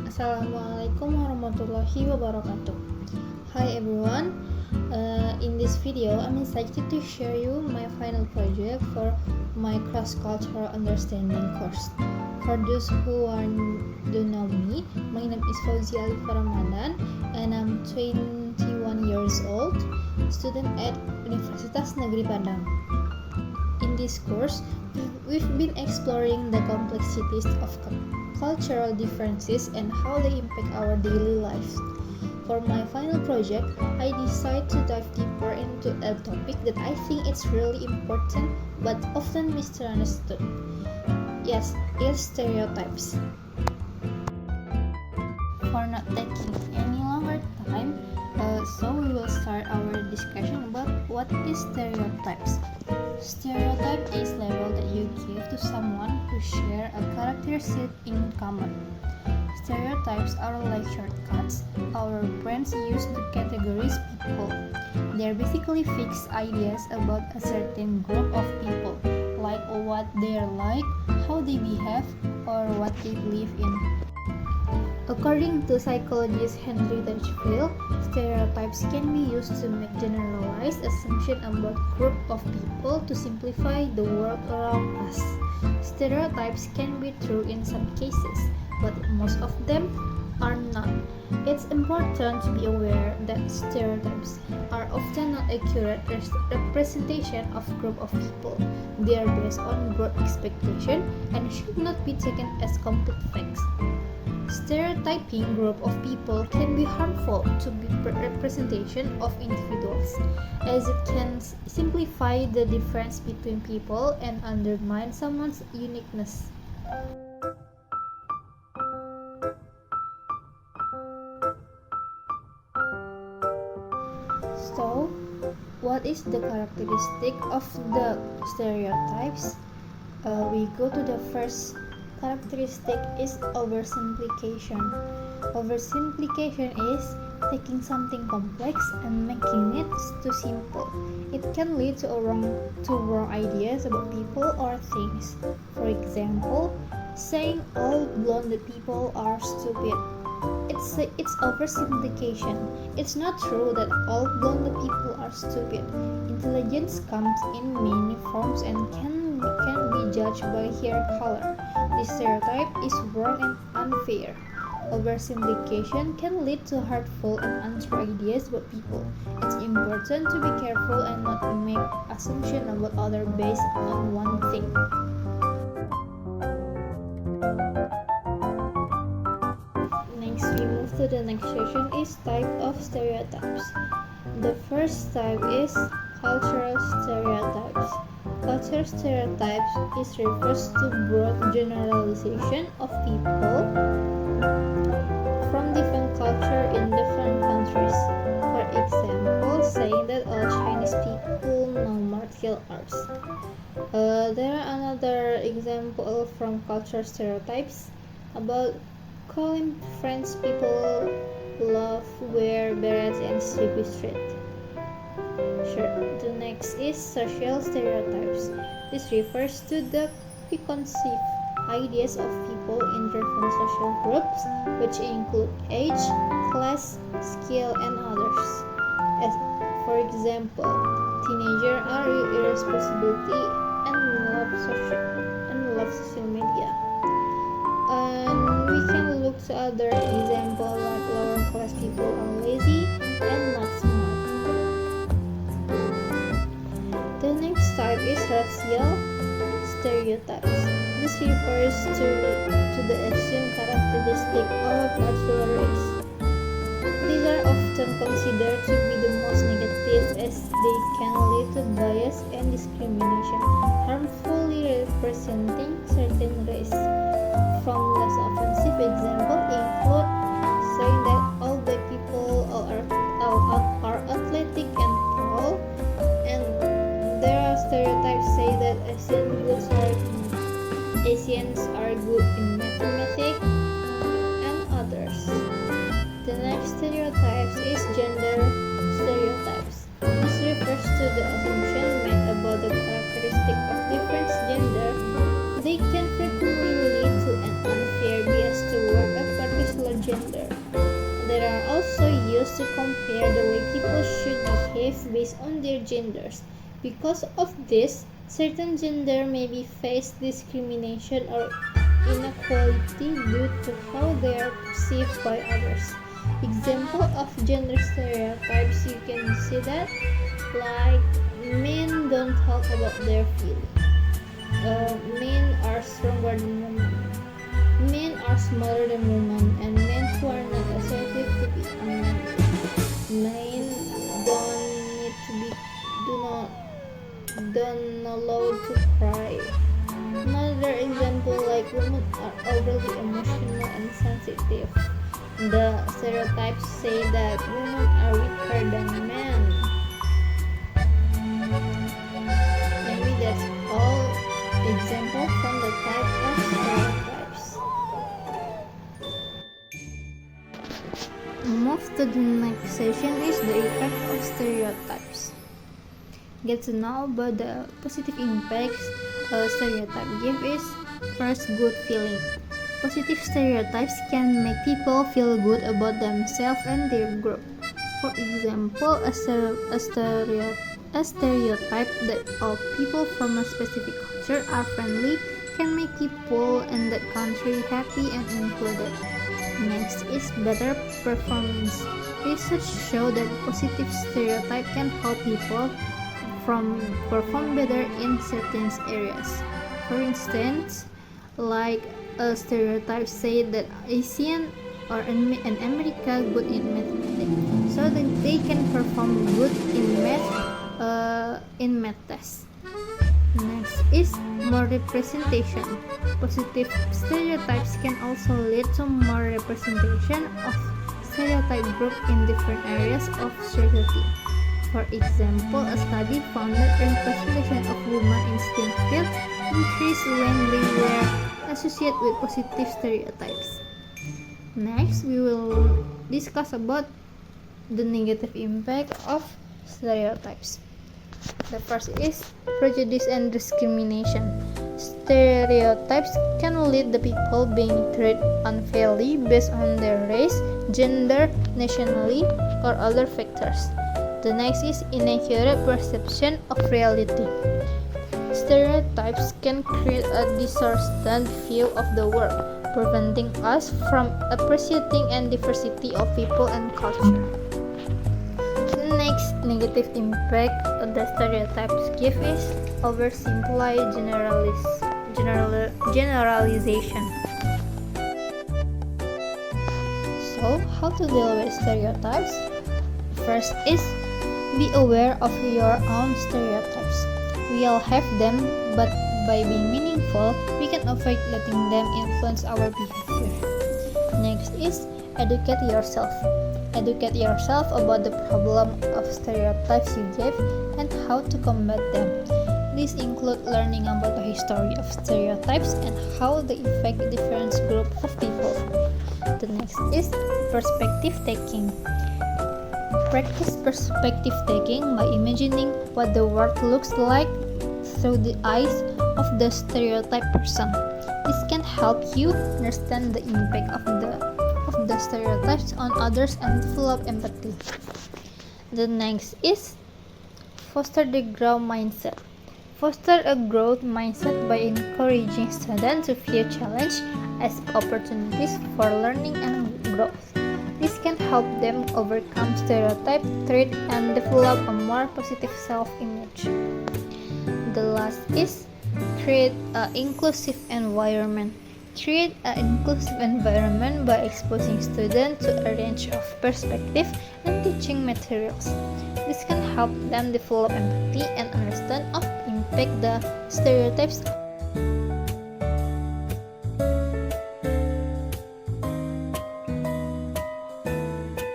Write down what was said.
Assalamualaikum warahmatullahi wabarakatuh. Hi everyone. In this video, I'm excited to share you my final project for my cross-cultural understanding course. For those who don't know me, my name is Fauziah and I'm 21 years old, student at Universitas Negeri Padang. In this course, we've been exploring the complexities of cultural differences and how they impact our daily lives. For my final project, I decided to dive deeper into a topic that I think it's really important but often misunderstood. Yes, it's stereotypes. For not taking any longer time, so we will start our discussion about what is stereotypes. Stereotype is label that you give to someone who share a characteristic in common. Stereotypes are like shortcuts our brains use to categorize people. They are basically fixed ideas about a certain group of people, like what they are like, how they behave, or what they believe in. According to psychologist Henry Tajfel, stereotypes can be used to make generalized assumptions about a group of people to simplify the world around us. Stereotypes can be true in some cases, but most of them are not. It's important to be aware that stereotypes are often not accurate representation of a group of people. They are based on broad expectation and should not be taken as complete facts. Stereotyping group of people can be harmful to the representation of individuals, as it can simplify the difference between people and undermine someone's uniqueness. So, what is the characteristic of the stereotypes? We go to the first characteristic is oversimplification. Oversimplification is taking something complex and making it too simple. It can lead to wrong ideas about people or things. For example, saying all blonde people are stupid. It's oversimplification. It's not true that all blonde people are stupid. Intelligence comes in many forms and can be judged by hair color. This stereotype is wrong and unfair. Oversimplification can lead to hurtful and untrue ideas about people. It's important to be careful and not make assumptions about others based on one thing. Next, we move to the next section is type of stereotypes. The first type is cultural stereotypes. Cultural stereotypes refers to broad generalization of people from different cultures in different countries. For example, saying that all Chinese people know martial arts. There are another example from cultural stereotypes about calling French people love wear berets and sweep street. The next is social stereotypes. This refers to the preconceived ideas of people in different social groups, which include age, class, skill, and others. For example, teenagers are irresponsibility and love social media. And we can look to other examples like lower class people are lazy and not smart. The next type is racial stereotypes. This refers to the assumed characteristic of a particular race. These are often considered to be the most negative as they can lead to bias and discrimination, harmfully representing certain race. From less offensive examples include saying that all black people are athletic and tall, and there are stereotypes say that Asians are good in mathematics and others. The next stereotypes is gender stereotypes. This refers to the assumption made about the characteristic of different gender. They can frequently lead to an unfair bias toward a particular used to compare the way people should behave based on their genders. Because of this, certain gender may be face discrimination or inequality due to how they are perceived by others. Example of gender stereotypes, you can see that like men don't talk about their feelings. Men are stronger than women. Men are smaller than women, and men who are not assertive to be a man. Men don't need to be don't allowed to cry. Another example, like women are overly emotional and sensitive. The stereotypes say that women are weaker than men. Maybe that's all example from the type of stereotypes. Move to the next session is the effect of stereotypes. Get to know about the positive impacts a stereotype gives is first, good feeling. Positive stereotypes can make people feel good about themselves and their group. For example, a stereotype that all people from a specific culture are friendly can make people in that country happy and included. Next is better performance. Research shows that positive stereotype can help people perform better in certain areas. For instance, like a stereotype say that Asian or an America good in mathematics, so that they can perform good in math tests. Next is more representation. Positive stereotypes can also lead to more representation of stereotype group in different areas of society. For example, a study found that representation of women in STEM fields increased when they were associated with positive stereotypes. Next, we will discuss about the negative impact of stereotypes. The first is prejudice and discrimination. Stereotypes can lead the people being treated unfairly based on their race, gender, nationality, or other factors. The next is inaccurate perception of reality. Stereotypes can create a distorted view of the world, preventing us from appreciating the diversity of people and culture. The next negative impact the stereotypes give is oversimplified generalization. So, how to deal with stereotypes? First is be aware of your own stereotypes. We all have them, but by being meaningful, we can avoid letting them influence our behavior. Next is educate yourself. Educate yourself about the problem of stereotypes you gave and how to combat them. These include learning about the history of stereotypes and how they affect different groups of people. The next is perspective taking. Practice perspective taking by imagining what the world looks like through the eyes of the stereotype person. This can help you understand the impact of the stereotypes on others and develop empathy. The next is foster the growth mindset. Foster a growth mindset by encouraging students to view challenge as opportunities for learning and growth. This can help them overcome stereotype traits and develop a more positive self-image. The last is create an inclusive environment. Create an inclusive environment by exposing students to a range of perspectives and teaching materials. This can help them develop empathy and understand of the impact the stereotypes